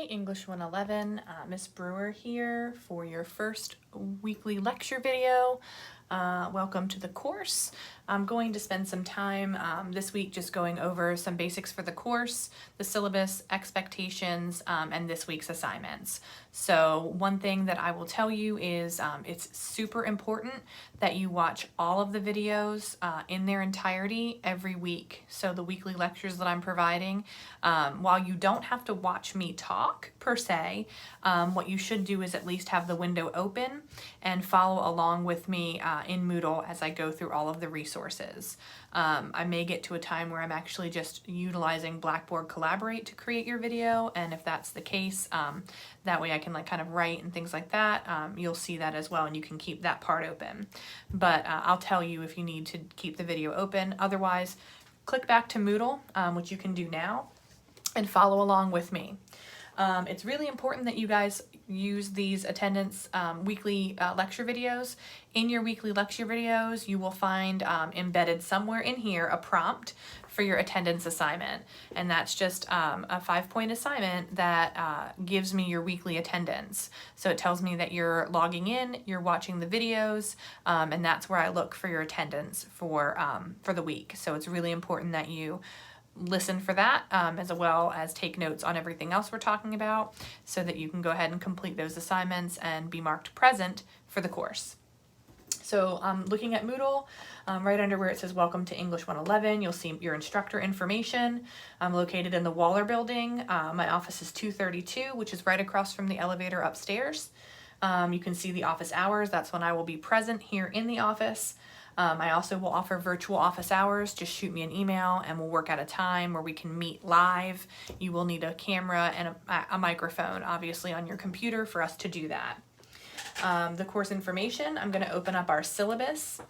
Hey, English 111, Miss Brewer here for your first weekly lecture video. Welcome to the course. I'm going to spend some time this week just going over some basics for the course, the syllabus, expectations, and this week's assignments. So one thing that I will tell you is it's super important that you watch all of the videos in their entirety every week. So the weekly lectures that I'm providing, while you don't have to watch me talk per se, what you should do is at least have the window open and follow along with me in Moodle as I go through all of the resources. I may get to a time where I'm actually just utilizing Blackboard Collaborate to create your video, and if that's the case, that way I can kind of write and things like that. You'll see that as well, and you can keep that part open. But I'll tell you if you need to keep the video open. Otherwise, click back to Moodle, which you can do now, and follow along with me. It's really important that you guys use these attendance weekly lecture videos. In your weekly lecture videos, you will find embedded somewhere in here a prompt for your attendance assignment. And that's just a 5-point assignment that gives me your weekly attendance. So it tells me that you're logging in, you're watching the videos, and that's where I look for your attendance for the week. So it's really important that you listen for that, as well as take notes on everything else we're talking about so that you can go ahead and complete those assignments and be marked present for the course. So looking at Moodle, right under where it says Welcome to English 111, you'll see your instructor information. I'm located in the Waller building. My office is 232, which is right across from the elevator upstairs. You can see the office hours. That's when I will be present here in the office. I also will offer virtual office hours. Just shoot me an email and we'll work out a time where we can meet live. You will need a camera and a microphone, obviously, on your computer for us to do that. The course information, I'm going to open up our syllabus.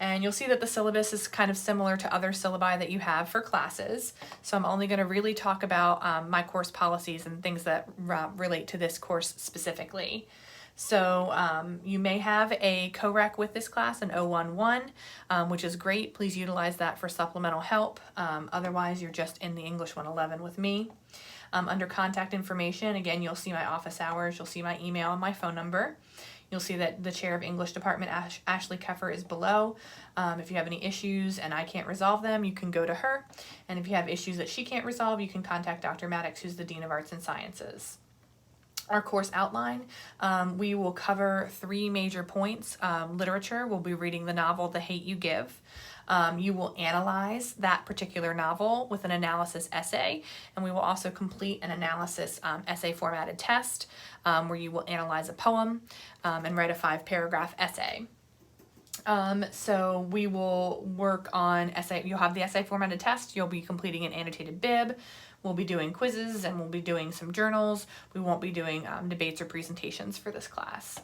And you'll see that the syllabus is kind of similar to other syllabi that you have for classes. So I'm only going to really talk about my course policies and things that relate to this course specifically. So you may have a co-rec with this class, an 011, which is great. Please utilize that for supplemental help. Otherwise, you're just in the English 111 with me. Under contact information, again, you'll see my office hours, you'll see my email and my phone number. You'll see that the chair of English department, Ashley Keffer, is below. If you have any issues and I can't resolve them, you can go to her. And if you have issues that she can't resolve, you can contact Dr. Maddox, who's the Dean of Arts and Sciences. Our course outline, we will cover 3 major points. Literature, we'll be reading the novel The Hate U Give. You will analyze that particular novel with an analysis essay, and we will also complete an analysis essay formatted test where you will analyze a poem and write a 5-paragraph essay. So we will work on essay. You'll have the essay formatted test. You'll be completing an annotated bib. We'll be doing quizzes and we'll be doing some journals. We won't be doing debates or presentations for this class.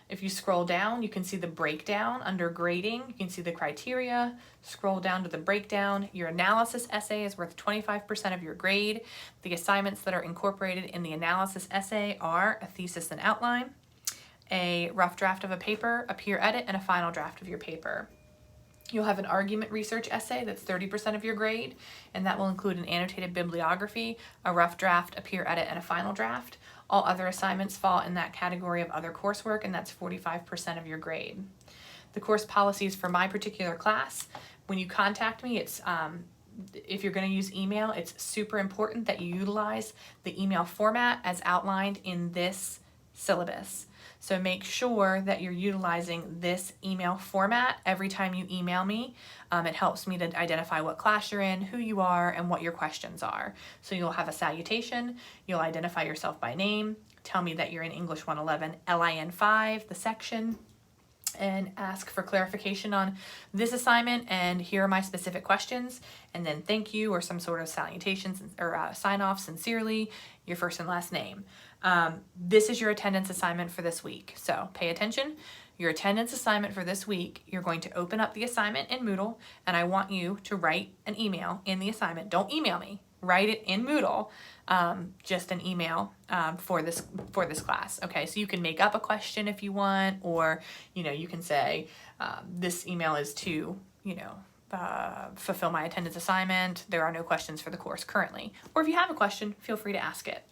If you scroll down, you can see the breakdown under grading. You can see the criteria. Scroll down to the breakdown. Your analysis essay is worth 25% of your grade. The assignments that are incorporated in the analysis essay are a thesis and outline, a rough draft of a paper, a peer edit, and a final draft of your paper. You'll have an argument research essay that's 30% of your grade, and that will include an annotated bibliography, a rough draft, a peer edit, and a final draft. All other assignments fall in that category of other coursework, and that's 45% of your grade. The course policies for my particular class, when you contact me, it's if you're going to use email, it's super important that you utilize the email format as outlined in this syllabus. So make sure that you're utilizing this email format every time you email me. It helps me to identify what class you're in, who you are, and what your questions are. So you'll have a salutation, you'll identify yourself by name, tell me that you're in English 111 LIN 5, the section, and ask for clarification on this assignment and here are my specific questions, and then thank you or some sort of salutations or sign off sincerely, your first and last name. This is your attendance assignment for this week, so pay attention. Your attendance assignment for this week, you're going to open up the assignment in Moodle, and I want you to write an email in the assignment. Don't email me, write it in Moodle, just an email for this class. Okay, so you can make up a question if you want, or you can say this email is to fulfill my attendance assignment. There are no questions for the course currently. Or if you have a question, feel free to ask it.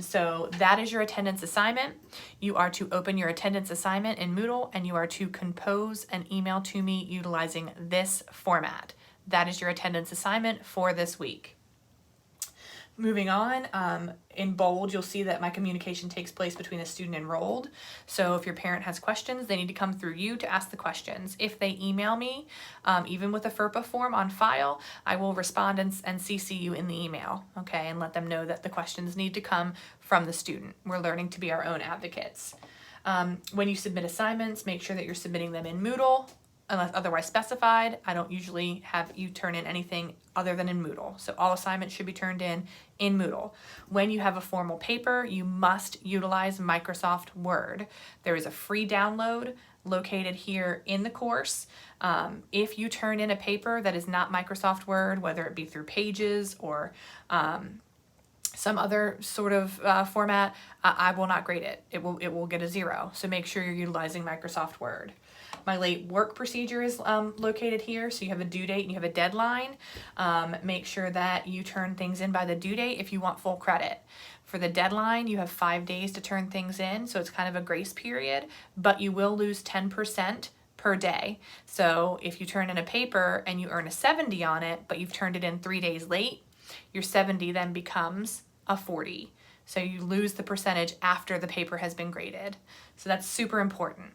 So that is your attendance assignment. You are to open your attendance assignment in Moodle, and you are to compose an email to me utilizing this format. That is your attendance assignment for this week. Moving on, in bold, you'll see that my communication takes place between the student enrolled. So if your parent has questions, they need to come through you to ask the questions. If they email me, even with a FERPA form on file, I will respond and CC you in the email, okay, and let them know that the questions need to come from the student. We're learning to be our own advocates. When you submit assignments, make sure that you're submitting them in Moodle, unless otherwise specified. I don't usually have you turn in anything other than in Moodle. So all assignments should be turned in Moodle. When you have a formal paper, you must utilize Microsoft Word. There is a free download located here in the course. If you turn in a paper that is not Microsoft Word, whether it be through Pages or some other sort of format, I will not grade it. It will get a 0. So make sure you're utilizing Microsoft Word. My late work procedure is located here, so you have a due date and you have a deadline. Make sure that you turn things in by the due date if you want full credit. For the deadline, you have 5 days to turn things in, so it's kind of a grace period, but you will lose 10% per day. So if you turn in a paper and you earn a 70 on it, but you've turned it in 3 days late, your 70 then becomes a 40. So you lose the percentage after the paper has been graded. So that's super important.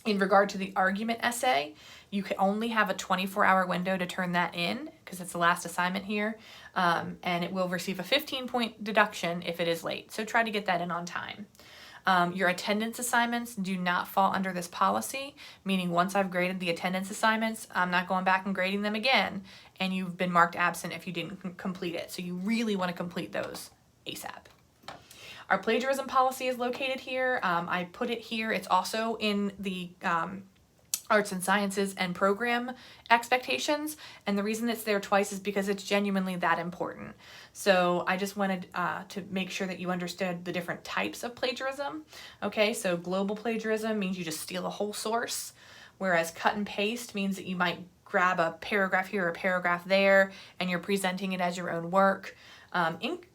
In regard to the argument essay, you can only have a 24-hour window to turn that in because it's the last assignment here, and it will receive a 15-point deduction if it is late. So try to get that in on time. Your attendance assignments do not fall under this policy, meaning once I've graded the attendance assignments, I'm not going back and grading them again, and you've been marked absent if you didn't complete it. So you really want to complete those ASAP. Our plagiarism policy is located here. I put it here. It's also in the arts and sciences and program expectations. And the reason it's there twice is because it's genuinely that important. So I just wanted to make sure that you understood the different types of plagiarism. Okay, so global plagiarism means you just steal a whole source, whereas cut and paste means that you might grab a paragraph here or a paragraph there and you're presenting it as your own work.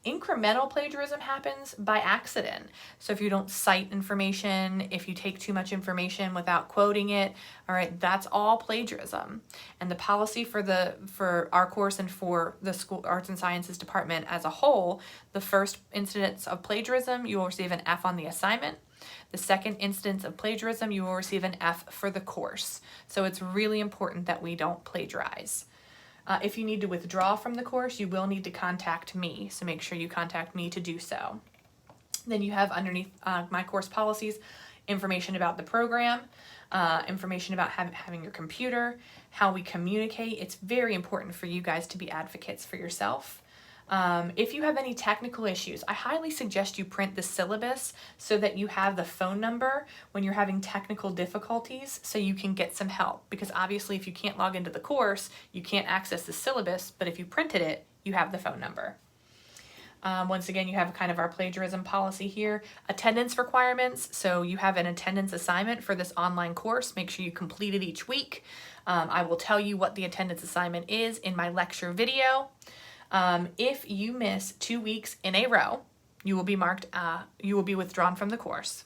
Incremental plagiarism happens by accident. So if you don't cite information, if you take too much information without quoting it, all right, that's all plagiarism. And the policy for our course and for the school arts and sciences department as a whole, the first instance of plagiarism, you will receive an F on the assignment. The second instance of plagiarism, you will receive an F for the course. So it's really important that we don't plagiarize. If you need to withdraw from the course, you will need to contact me, so make sure you contact me to do so. Then you have underneath my course policies, information about the program, information about having your computer, how we communicate. It's very important for you guys to be advocates for yourself. If you have any technical issues, I highly suggest you print the syllabus so that you have the phone number when you're having technical difficulties so you can get some help. Because obviously if you can't log into the course, you can't access the syllabus, but if you printed it, you have the phone number. Once again, you have kind of our plagiarism policy here. Attendance requirements, so you have an attendance assignment for this online course. Make sure you complete it each week. I will tell you what the attendance assignment is in my lecture video. If you miss 2 weeks in a row, you will be marked, you will be withdrawn from the course.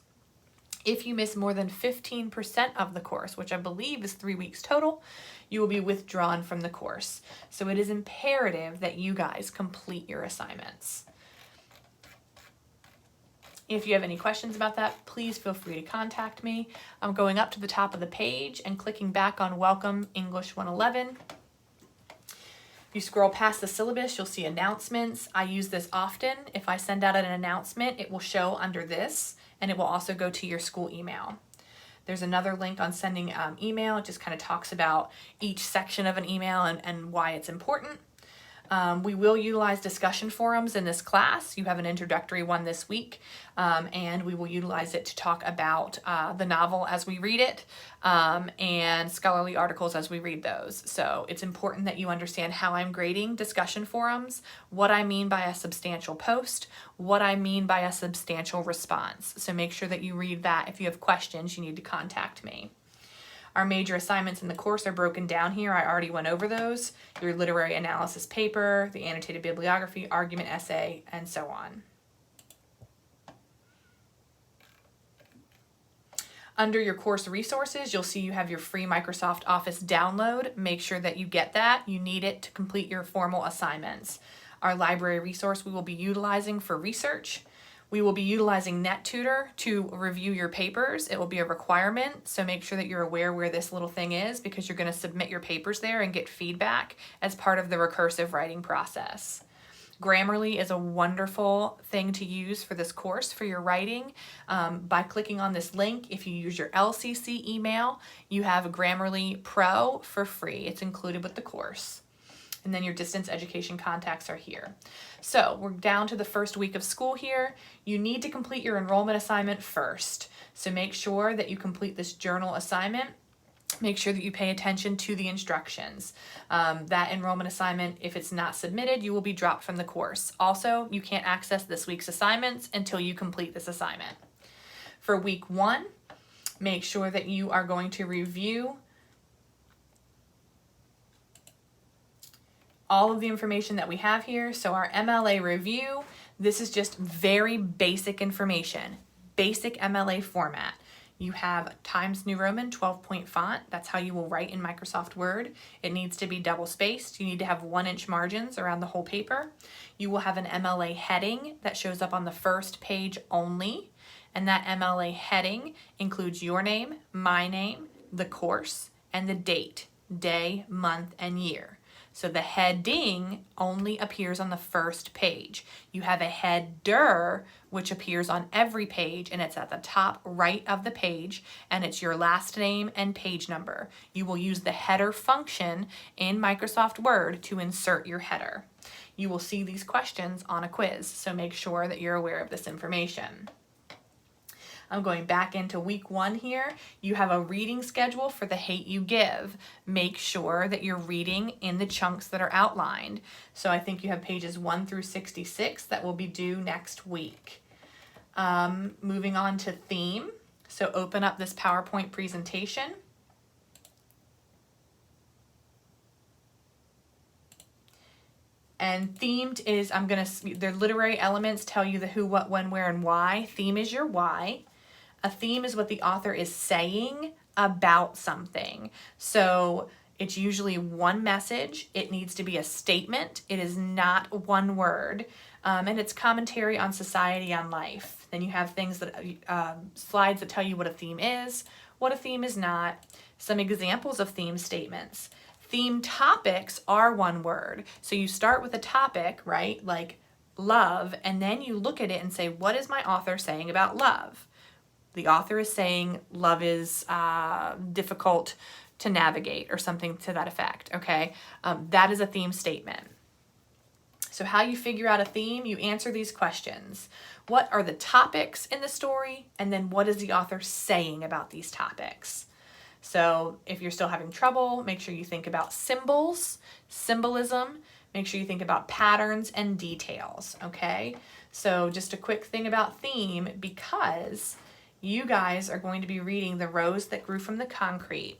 If you miss more than 15% of the course, which I believe is 3 weeks total, you will be withdrawn from the course. So it is imperative that you guys complete your assignments. If you have any questions about that, please feel free to contact me. I'm going up to the top of the page and clicking back on Welcome English 111. You scroll past the syllabus, you'll see announcements. I use this often. If I send out an announcement, it will show under this, and it will also go to your school email. There's another link on sending email. It just kind of talks about each section of an email and why it's important. We will utilize discussion forums in this class. You have an introductory one this week, and we will utilize it to talk about the novel as we read it, and scholarly articles as we read those. So it's important that you understand how I'm grading discussion forums, what I mean by a substantial post, what I mean by a substantial response. So make sure that you read that. If you have questions, you need to contact me. Our major assignments in the course are broken down here. I already went over those. Your literary analysis paper, the annotated bibliography, argument essay, and so on. Under your course resources, you'll see you have your free Microsoft Office download. Make sure that you get that. You need it to complete your formal assignments. Our library resource we will be utilizing for research. We will be utilizing NetTutor to review your papers. It will be a requirement, so make sure that you're aware where this little thing is because you're going to submit your papers there and get feedback as part of the recursive writing process. Grammarly is a wonderful thing to use for this course for your writing. By clicking on this link, if you use your LCC email, you have Grammarly Pro for free. It's included with the course. And then your distance education contacts are here. So we're down to the first week of school here. You need to complete your enrollment assignment first. So make sure that you complete this journal assignment. Make sure that you pay attention to the instructions. That enrollment assignment, if it's not submitted, you will be dropped from the course. Also, you can't access this week's assignments until you complete this assignment. For week 1, make sure that you are going to review all of the information that we have here. So our MLA review, this is just very basic information, basic MLA format. You have Times New Roman 12-point font. That's how you will write in Microsoft Word. It needs to be double spaced. You need to have 1-inch margins around the whole paper. You will have an MLA heading that shows up on the first page only. And that MLA heading includes your name, my name, the course, and the date, day, month, and year. So the heading only appears on the first page. You have a header, which appears on every page, and it's at the top right of the page, and it's your last name and page number. You will use the header function in Microsoft Word to insert your header. You will see these questions on a quiz, so make sure that you're aware of this information. I'm going back into week 1 here. You have a reading schedule for The Hate U Give. Make sure that you're reading in the chunks that are outlined. So I think you have pages 1 through 66 that will be due next week. Moving on to theme. So open up this PowerPoint presentation. And themed is, their literary elements tell you the who, what, when, where, and why. Theme is your why. A theme is what the author is saying about something. So it's usually one message. It needs to be a statement. It is not one word. And it's commentary on society, on life. Then you have things that slides that tell you what a theme is, what a theme is not, some examples of theme statements. Theme topics are one word. So you start with a topic, right? Like love, and then you look at it and say, what is my author saying about love? The author is saying love is difficult to navigate or something to that effect, okay? That is a theme statement. So how you figure out a theme, you answer these questions. What are the topics in the story? And then what is the author saying about these topics? So if you're still having trouble, make sure you think about symbols, symbolism. Make sure you think about patterns and details, okay? So just a quick thing about theme, because you guys are going to be reading The Rose That Grew from the Concrete.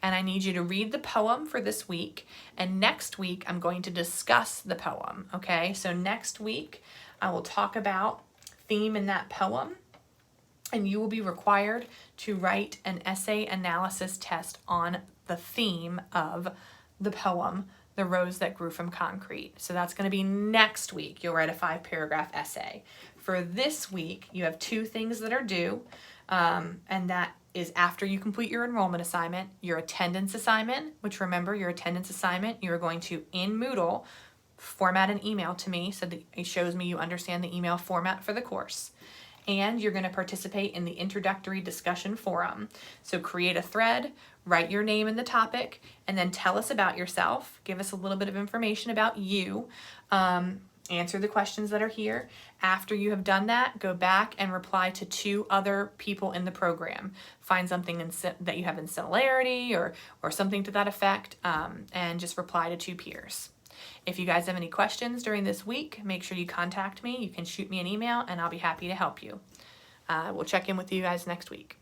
And I need you to read the poem for this week. And next week, I'm going to discuss the poem, okay? So next week, I will talk about theme in that poem. And you will be required to write an essay analysis test on the theme of the poem, The Rose That Grew from Concrete. So that's going to be next week. You'll write a 5-paragraph essay. For this week, you have 2 things that are due, and that is after you complete your enrollment assignment, your attendance assignment, which remember, your attendance assignment, you're going to, in Moodle, format an email to me so that it shows me you understand the email format for the course. And you're going to participate in the introductory discussion forum. So create a thread, write your name and the topic, and then tell us about yourself. Give us a little bit of information about you. Answer the questions that are here. After you have done that, go back and reply to 2 other people in the program. Find something that you have in similarity or something to that effect, and just reply to 2 peers. If you guys have any questions during this week, make sure you contact me. You can shoot me an email and I'll be happy to help you. We'll check in with you guys next week.